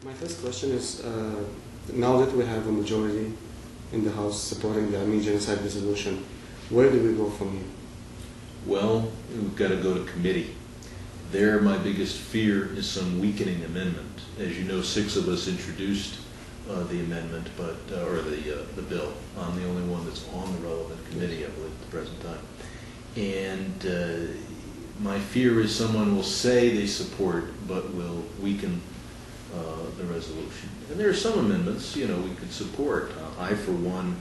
My first question is, now that we have a majority in the House supporting the Armenian Genocide resolution, where do we go from here? Well, we've got to go to committee. There, my biggest fear is some weakening amendment. As you know, 6 of us introduced the amendment, or the bill. I'm the only one that's on the relevant committee, I believe, at the present time. And my fear is someone will say they support, but will weaken the resolution. And there are some amendments, we could support. I, for one,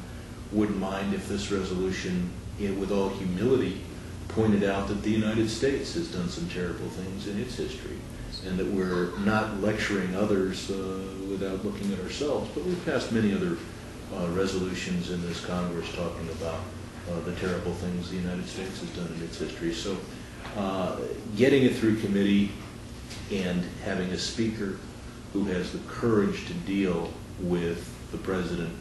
wouldn't mind if this resolution, with all humility, pointed out that the United States has done some terrible things in its history, and that we're not lecturing others without looking at ourselves. But we've passed many other resolutions in this Congress talking about the terrible things the United States has done in its history. So getting it through committee and having a speaker who has the courage to deal with the president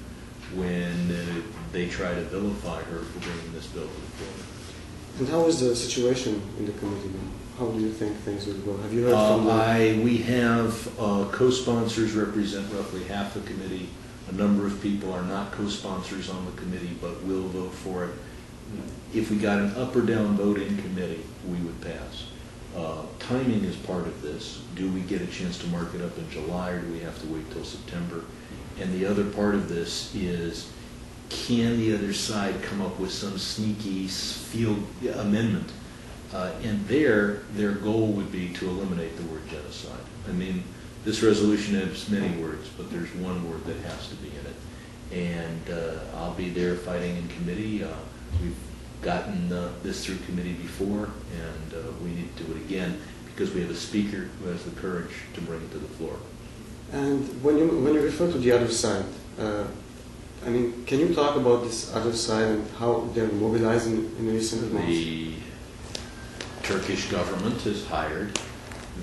when they try to vilify her for bringing this bill to the floor. And how is the situation in the committee now? How do you think things will go? Have you heard from them? We have co-sponsors represent roughly half the committee. A number of people are not co-sponsors on the committee but will vote for it. If we got an up or down vote in committee, we would pass. Timing is part of this. Do we get a chance to mark it up in July, or do we have to wait till September? And the other part of this is, can the other side come up with some sneaky field amendment? And their goal would be to eliminate the word genocide. I mean, this resolution has many words, but there's one word that has to be in it. And I'll be there fighting in committee. We've gotten this through committee before, and we need to do it again because we have a speaker who has the courage to bring it to the floor. And when you refer to the other side, I mean, can you talk about this other side and how they're mobilizing in recent months? The Turkish government has hired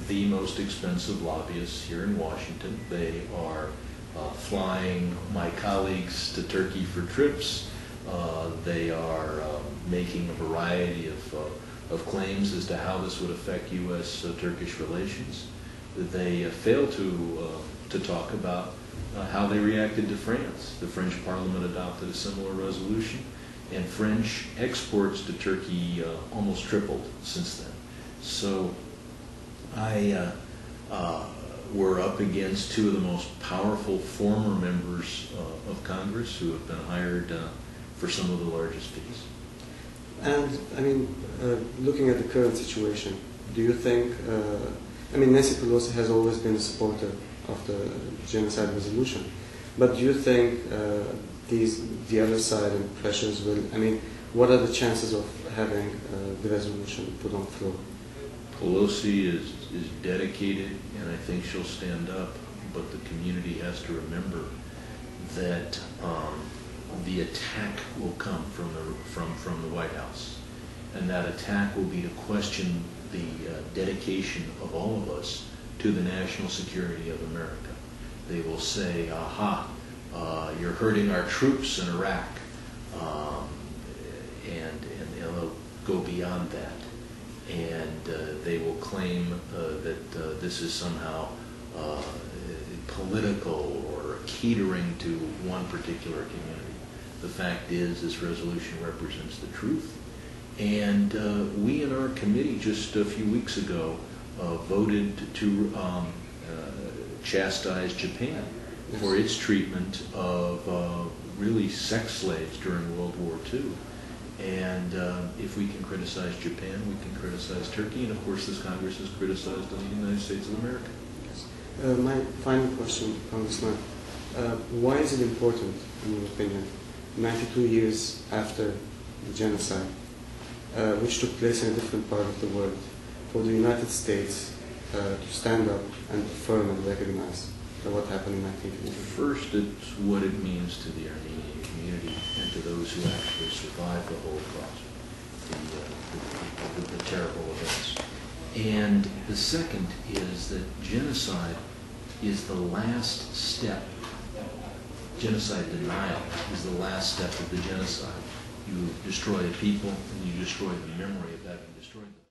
the most expensive lobbyists here in Washington. They are flying my colleagues to Turkey for trips. They are making a variety of claims as to how this would affect U.S.-Turkish relations. They fail to talk about how they reacted to France. The French Parliament adopted a similar resolution, and French exports to Turkey almost tripled since then. So we're up against 2 of the most powerful former members of Congress who have been hired for some of the largest fees. And, I mean, looking at the current situation, do you think, I mean, Nancy Pelosi has always been a supporter of the genocide resolution, but do you think the other side and pressures will, I mean, what are the chances of having the resolution put on the floor? Pelosi is dedicated, and I think she'll stand up, but the community has to remember that the attack will come from the White House, and that attack will be to question the dedication of all of us to the national security of America. They will say, aha, you're hurting our troops in Iraq, and they'll go beyond that. And they will claim that this is somehow political or catering to one particular community. The fact is, this resolution represents the truth. And we in our committee just a few weeks ago voted to chastise Japan for its treatment of really sex slaves during World War II. And if we can criticize Japan, we can criticize Turkey, and of course this Congress has criticized the United States of America. Yes. My final question, Congressman, why is it important, in your opinion, 92 years after the genocide, which took place in a different part of the world, for the United States to stand up and affirm and recognize what happened in 1950? First, it's what it means to the Armenian community and to those who actually survived the Holocaust, the terrible events. And the second is that genocide is the last step. Genocide denial is the last step of the genocide. You destroy a people, and you destroy the memory of having destroyed them.